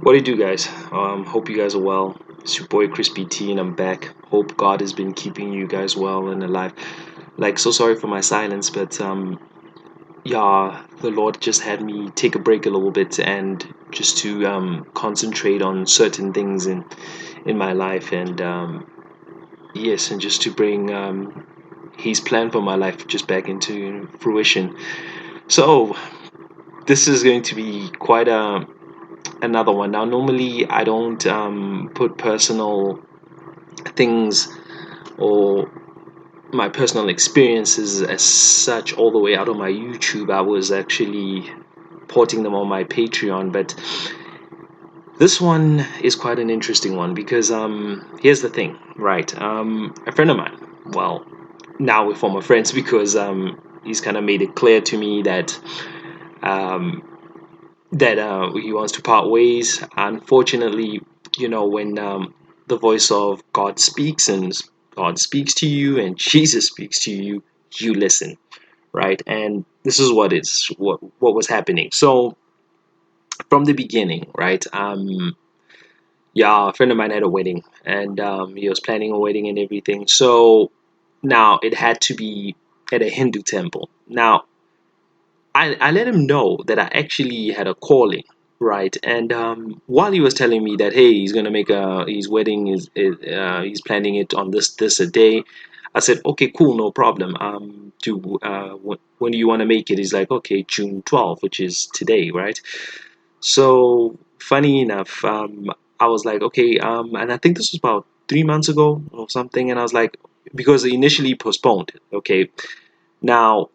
What do you do, guys? Hope you guys are well. It's your boy Crispy T, and I'm back. Hope God has been keeping you guys well and alive. So sorry for my silence, but yeah, the Lord just had me take a break a little bit and just to concentrate on certain things in my life, and yes, and just to bring His plan for my life just back into fruition. So this is going to be quite another one. Now, normally I don't put personal things or my personal experiences as such all the way out on my YouTube. I was actually porting them on my Patreon, but this one is quite an interesting one because here's the thing, right? A friend of mine, well, now we're former friends because he's kind of made it clear to me that um, he wants to part ways. Unfortunately, when the voice of God speaks and God speaks to you and Jesus speaks to you, you listen, right? And this is what was happening. So from the beginning, right? Yeah, a friend of mine had a wedding, and he was planning a wedding and everything. So now it had to be at a Hindu temple. Now I let him know that I actually had a calling, right? And while he was telling me that, hey, he's gonna make his wedding he's planning it on this a day, I said, okay, cool, no problem. When do you want to make it? He's like, okay, June 12th, which is today, right? So funny enough, I was like, okay, and I think this was about 3 months ago or something, and I was like, because they initially postponed, okay. Now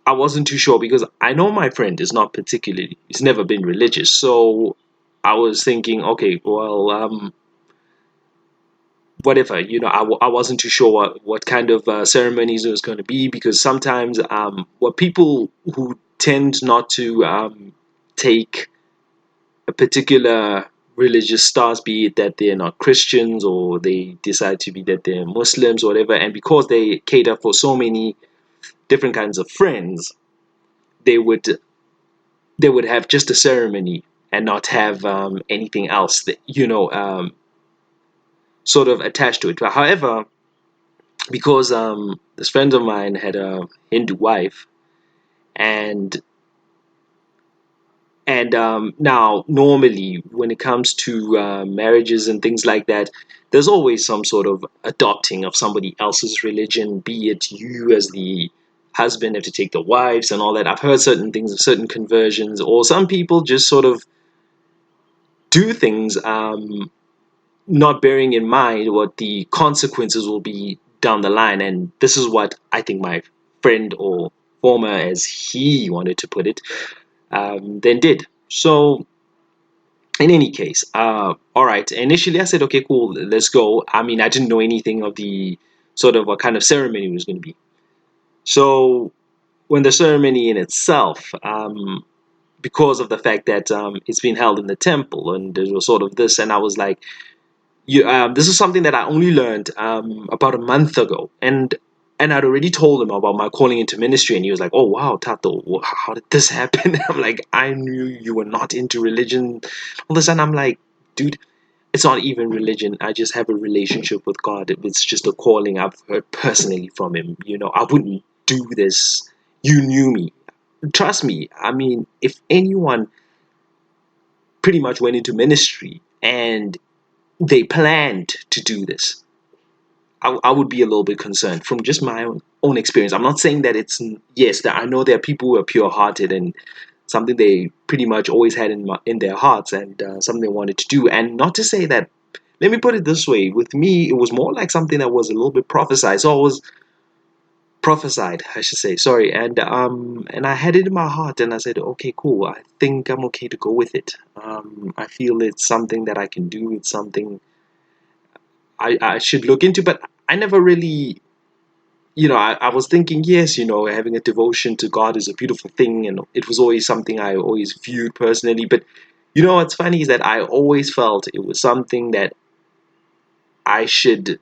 I wasn't too sure because I know my friend is not particularly, he's never been religious. So I was thinking, okay, well, whatever, I wasn't too sure what kind of ceremonies it was going to be because sometimes what people who tend not to take a particular religious stance, be it that they're not Christians or they decide to be that they're Muslims or whatever, and because they cater for so many different kinds of friends, they would they would have just a ceremony and not have anything else that sort of attached to it. But however, because this friend of mine had a Hindu wife, and now normally when it comes to marriages and things like that, there's always some sort of adopting of somebody else's religion, be it you as the husband have to take the wives and all that. I've heard certain things of certain conversions, or some people just sort of do things not bearing in mind what the consequences will be down the line. And this is what I think my friend, or former as he wanted to put it, then did. So, in any case, all right, initially I said, okay, cool, let's go. I mean, I didn't know anything of the sort of what kind of ceremony it was going to be. So, when the ceremony in itself, because of the fact that it's been held in the temple and there was sort of this, and I was like, this is something that I only learned about a month ago, and I'd already told him about my calling into ministry, and he was like, "Oh wow, Tato, how did this happen?" I'm like, "I knew you were not into religion." All of a sudden, I'm like, "Dude, it's not even religion. I just have a relationship with God. It's just a calling I've heard personally from Him. I wouldn't do this. You knew me. Trust me. I mean, if anyone pretty much went into ministry and they planned to do this, I would be a little bit concerned from just my own experience. I'm not saying that yes, that I know there are people who are pure hearted and something they pretty much always had in their hearts, and something they wanted to do. And not to say that, let me put it this way, with me, it was more like something that was a little bit prophesied. So I was prophesied, I should say, sorry. And I had it in my heart and I said, okay, cool. I think I'm okay to go with it. I feel it's something that I can do. It's something I should look into, but I never really, I was thinking, yes, having a devotion to God is a beautiful thing, and it was always something I always viewed personally. But what's funny is that I always felt it was something that I should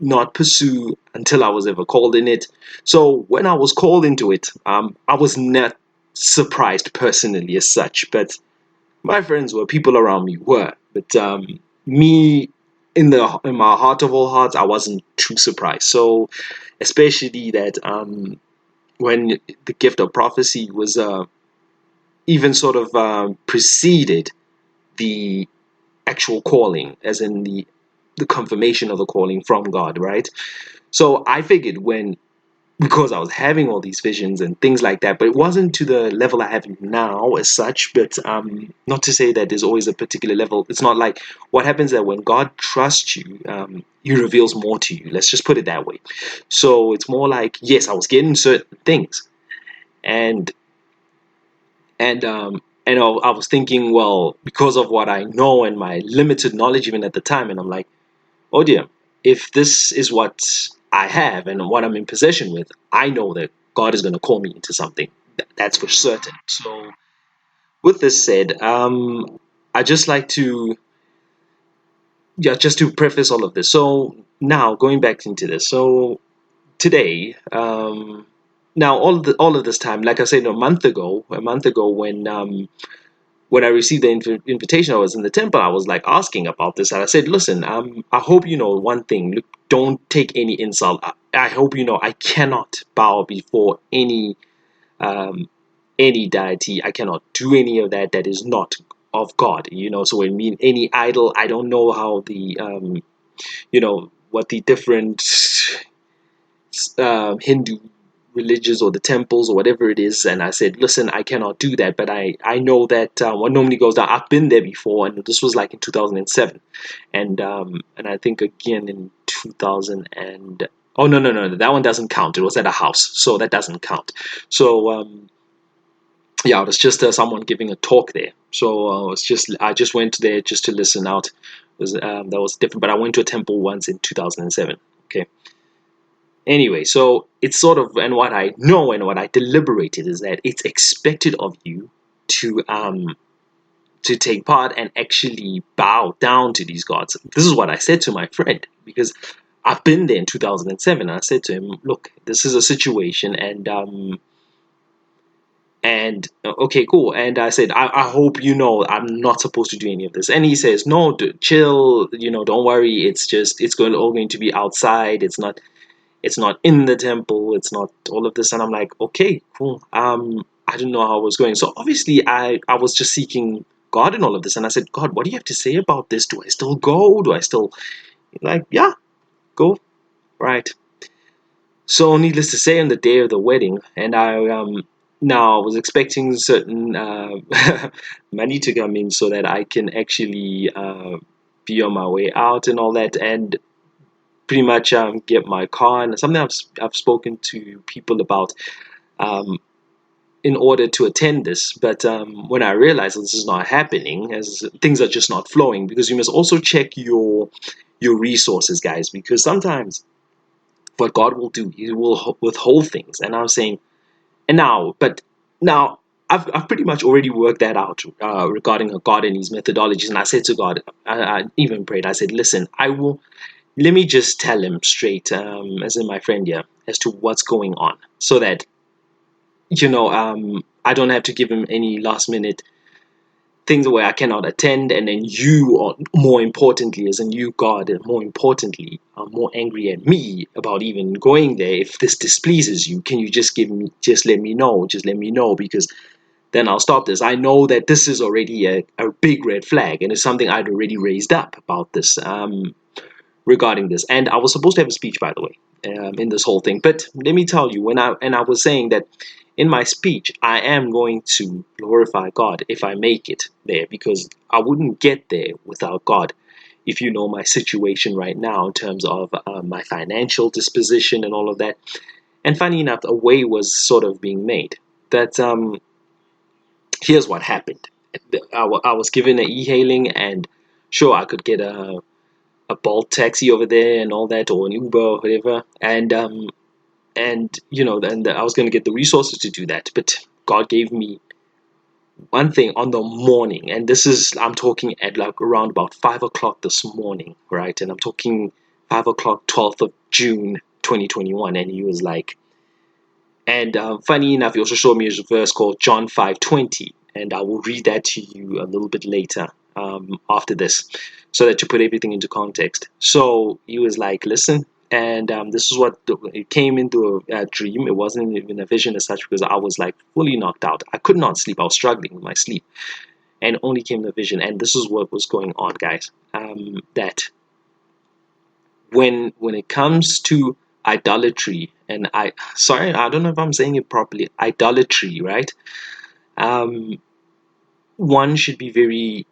not pursue until I was ever called in it. So when I was called into it, I was not surprised personally as such, but My friends were, people around me were, but me, in my heart of all hearts, I wasn't too surprised. So especially that when the gift of prophecy was even sort of preceded the actual calling, as in the confirmation of the calling from God, right? So I figured, because I was having all these visions and things like that, but it wasn't to the level I have now as such. But not to say that there's always a particular level. It's not like what happens that when God trusts you, He reveals more to you. Let's just put it that way. So it's more like, yes, I was getting certain things, and I was thinking, well, because of what I know and my limited knowledge even at the time, and I'm like, oh dear, if this is what I have and what I'm in possession with, I know that God is going to call me into something. That's for certain. So, with this said, I just like to, yeah, just to preface all of this. So now going back into this. So today, now all of this time, like I said, a month ago when I received the invitation, I was in the temple. I was like asking about this, and I said, "Listen, I hope you know one thing. Look, don't take any insult. I hope you know I cannot bow before um, any deity. I cannot do any of that that is not of God. You know. So I mean, any idol. I don't know how what the different Hindu religions or the temples or whatever it is. And I said, listen, I cannot do that, but I know that what normally goes down. I've been there before, and this was like in 2007, and I think again in 2000 and oh no, that one doesn't count. It was at a house, so that doesn't count. So yeah, it was just someone giving a talk there. So I just went there just to listen out. That was different, but I went to a temple once in 2007. Okay. Anyway, so it's sort of, and what I know and what I deliberated is that it's expected of you to take part and actually bow down to these gods. This is what I said to my friend, because I've been there in 2007. I said to him, look, this is a situation, and okay, cool. And I said, I hope you know I'm not supposed to do any of this. And he says, no, chill, don't worry. It's all going to be outside. It's not in the temple. It's not all of this. And I'm like, okay, cool. I didn't know how it was going. So obviously I was just seeking God in all of this. And I said, God, what do you have to say about this? Do I still go? Do I still, like, yeah, go. Right. So needless to say, on the day of the wedding, and I was expecting certain money to come in so that I can actually be on my way out and all that. And pretty much get my car, and something I've spoken to people about in order to attend this. But when I realized that this is not happening, as things are just not flowing, because you must also check your resources, guys, because sometimes what God will do, He will withhold things. And I'm saying, but now I've pretty much already worked that out regarding God and His methodologies. And I said to God, I even prayed. I said, listen, I will. Let me just tell him straight, as in my friend here, as to what's going on, so that I don't have to give him any last minute things where I cannot attend, and then you, or more importantly, as in you, God, and more importantly, are more angry at me about even going there. If this displeases you, can you just let me know, because then I'll stop this. I know that this is already a big red flag, and it's something I'd already raised up about this. Regarding this. And I was supposed to have a speech, by the way, in this whole thing. But let me tell you, when I was saying that in my speech, I am going to glorify God if I make it there, because I wouldn't get there without God. If you know my situation right now in terms of my financial disposition and all of that. And funny enough, a way was sort of being made. That here's what happened. I was given an e-hailing, and sure, I could get a Bolt taxi over there and all that, or an Uber or whatever, and I was going to get the resources to do that. But God gave me one thing on the morning, and I'm talking at like around about 5 o'clock this morning, right? And I'm talking 5 o'clock, 12th of June 2021. And he was like, and funny enough, he also showed me a verse called John 5:20, and I will read that to you a little bit later, after this, so that to put everything into context. So he was like, listen, and this is what it came into a dream. It wasn't even a vision as such, because I was like fully knocked out. I could not sleep. I was struggling with my sleep, and it only came the vision. And this is what was going on, guys. That when it comes to idolatry, and I don't know if I'm saying it properly, idolatry, right? Um, one should be very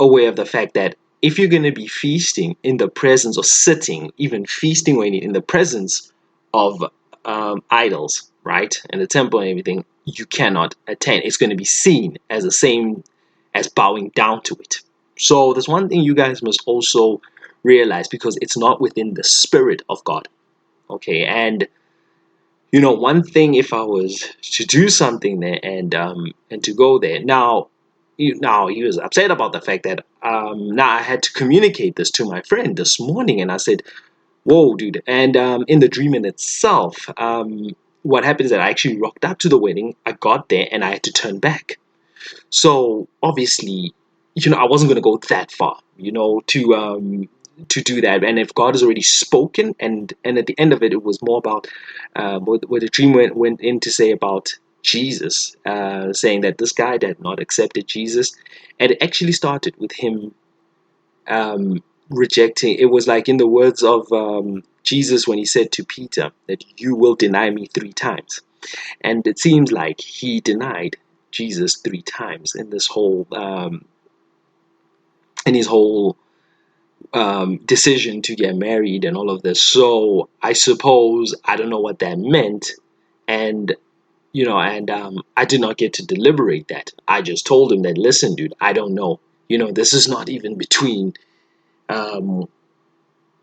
aware of the fact that if you're going to be feasting in the presence, or sitting, even feasting when you're in the presence of idols, right, and the temple and everything, you cannot attend. It's going to be seen as the same as bowing down to it. So there's one thing you guys must also realize, because it's not within the spirit of God. Okay, and one thing, if I was to do something there, and to go there now, he was upset about the fact that now I had to communicate this to my friend this morning, and I said, "Whoa, dude!" And in the dream in itself, what happened is that I actually rocked up to the wedding. I got there, and I had to turn back. So obviously, I wasn't going to go that far, to do that. And if God has already spoken, and at the end of it, it was more about what the dream went in to say about Jesus, saying that this guy that had not accepted Jesus, and it actually started with him rejecting. It was like in the words of Jesus when he said to Peter that you will deny me 3 times. And it seems like he denied Jesus 3 times in this whole decision to get married and all of this. So I suppose I don't know what that meant, and I did not get to deliberate that. I just told him that, listen, dude, I don't know. This is not even between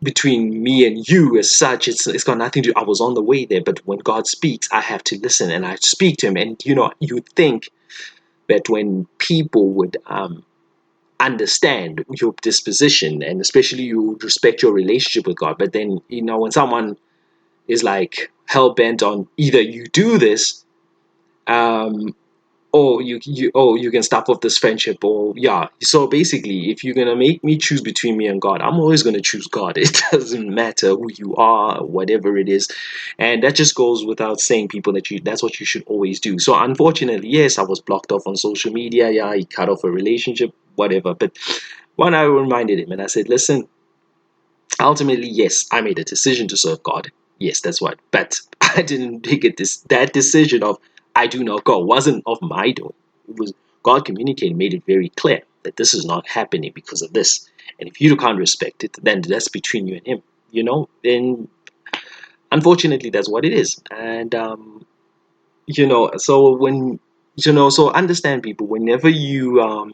me and you as such. It's got nothing to do. I was on the way there, but when God speaks, I have to listen, and I speak to him. And you think that when people would understand your disposition, and especially you would respect your relationship with God, but then when someone is like hell bent on either you do this, or you can stop off this friendship, or yeah. So basically, if you're gonna make me choose between me and God, I'm always gonna choose God. It doesn't matter who you are, whatever it is, and that just goes without saying, people, that's what you should always do. So unfortunately, yes, I was blocked off on social media. Yeah, he cut off a relationship, whatever. But when I reminded him and I said, listen, ultimately, yes, I made a decision to serve God. Yes, that's what. But I didn't take it. That decision of I do not go wasn't of my doing. It was God communicated, made it very clear that this is not happening because of this. And if you can't respect it, then that's between you and Him. And unfortunately, that's what it is. And so so understand, people. Whenever you are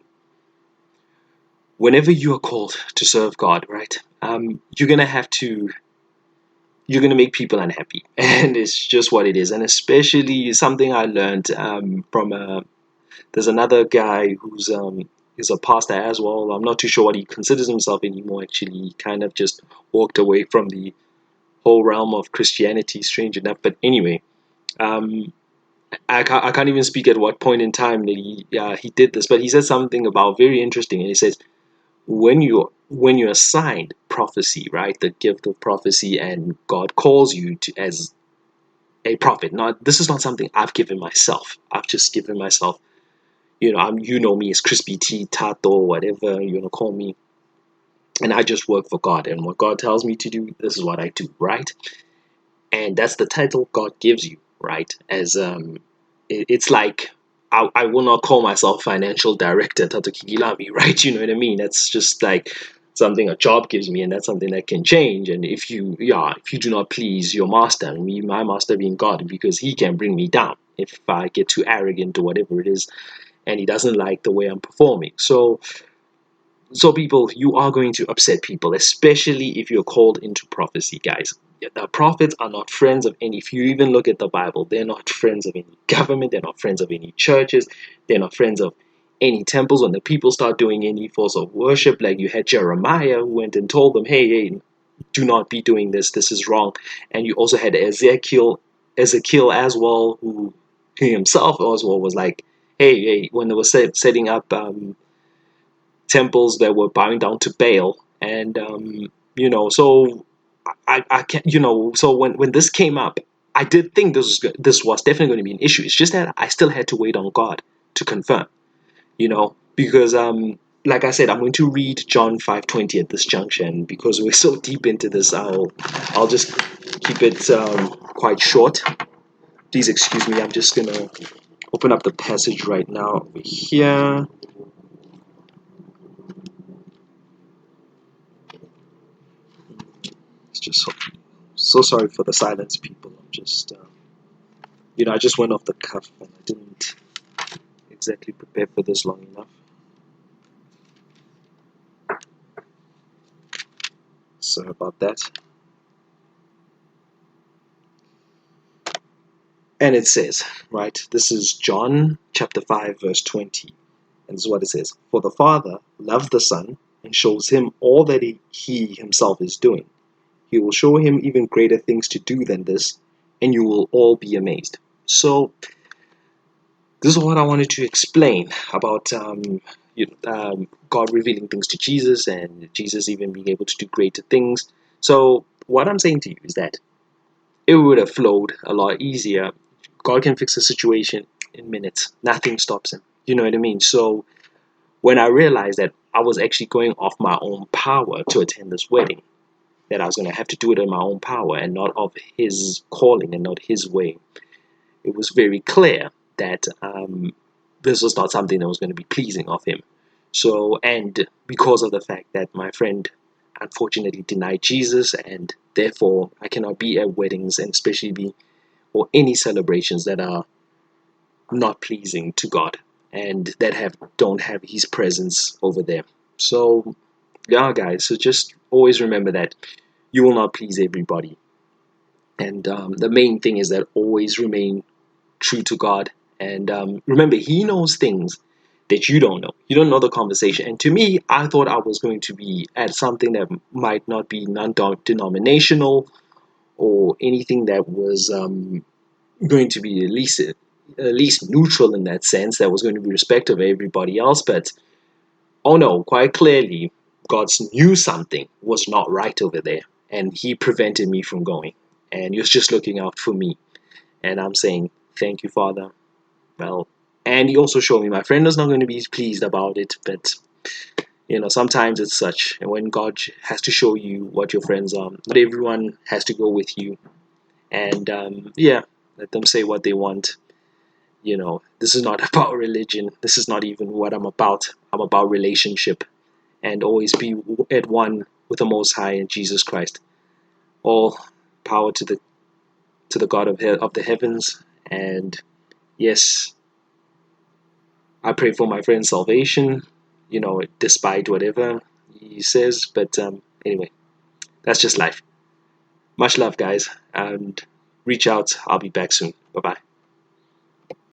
called to serve God, right? You're gonna have to you're going to make people unhappy, and it's just what it is. And especially something I learned from there's another guy who's is a pastor as well. I'm not too sure what he considers himself anymore. Actually, he kind of just walked away from the whole realm of Christianity, strange enough. But anyway, um, I can't even speak at what point in time that he did this, but he said something about very interesting, and he says, when you're assigned prophecy, right, the gift of prophecy, and God calls you to as a prophet. Not This is not something I've given myself. I've just given myself. Me as Chris BT, Tato, whatever you want to call me, and I just work for God. And what God tells me to do, this is what I do, right? And that's the title God gives you, right? As it's like I will not call myself financial director Tato Kigilami, right? You know what I mean? That's just like something a job gives me, and that's something that can change. And if you do not please your master, my master being God, because he can bring me down if I get too arrogant or whatever it is, and he doesn't like the way I'm performing. So people, you are going to upset people, especially if you're called into prophecy, guys. The prophets are not friends of any. If you even look at the Bible, they're not friends of any government. They're not friends of any churches. They're not friends of any temples. When the people start doing any forms of worship, like you had Jeremiah who went and told them, hey, do not be doing this. This is wrong. And you also had Ezekiel as well, who himself as well was like, hey, when they were setting up temples that were bowing down to Baal, and so I can't, so when this came up, I did think this was definitely going to be an issue. It's just that I still had to wait on God to confirm, because like I said, I'm going to read John 5:20 at this junction because we're so deep into this. I'll just keep it quite short. Please excuse me. I'm just gonna open up the passage right now over here. It's just so sorry for the silence, people. I'm just I just went off the cuff and I didn't exactly prepare for this long enough. Sorry about that. And it says, right, this is John chapter 5, verse 20. And this is what it says. For the Father loves the Son and shows him all that he himself is doing. He will show him even greater things to do than this, and you will all be amazed. So, this is what I wanted to explain about God revealing things to Jesus and Jesus even being able to do greater things. So, what I'm saying to you is that it would have flowed a lot easier. God can fix a situation in minutes. Nothing stops him. You know what I mean? So when I realized that I was actually going off my own power to attend this wedding, that I was going to have to do it in my own power and not of his calling and not his way, it was very clear that this was not something that was going to be pleasing of him. So, and because of the fact that my friend unfortunately denied Jesus, and therefore I cannot be at weddings and especially be or any celebrations that are not pleasing to God and that don't have his presence over there. So yeah, guys, so just always remember that you will not please everybody. And the main thing is that always remain true to God. And remember, he knows things that you don't know. You don't know the conversation. And to me, I thought I was going to be at something that might not be non-denominational or anything that was going to be at least neutral in that sense, that was going to be respectful of everybody else. But oh no, quite clearly, God knew something was not right over there, and he prevented me from going. And he was just looking out for me. And I'm saying, thank you, Father. Well, and he also showed me my friend is not going to be pleased about it, but sometimes it's such. And when God has to show you what your friends are, not everyone has to go with you. And let them say what they want. This is not about religion. This is not even what I'm about. I'm about relationship and always be at one with the Most High and Jesus Christ. All power to the God of the heavens. And yes, I pray for my friend's salvation, despite whatever he says. But anyway, that's just life. Much love, guys, and reach out. I'll be back soon. Bye-bye.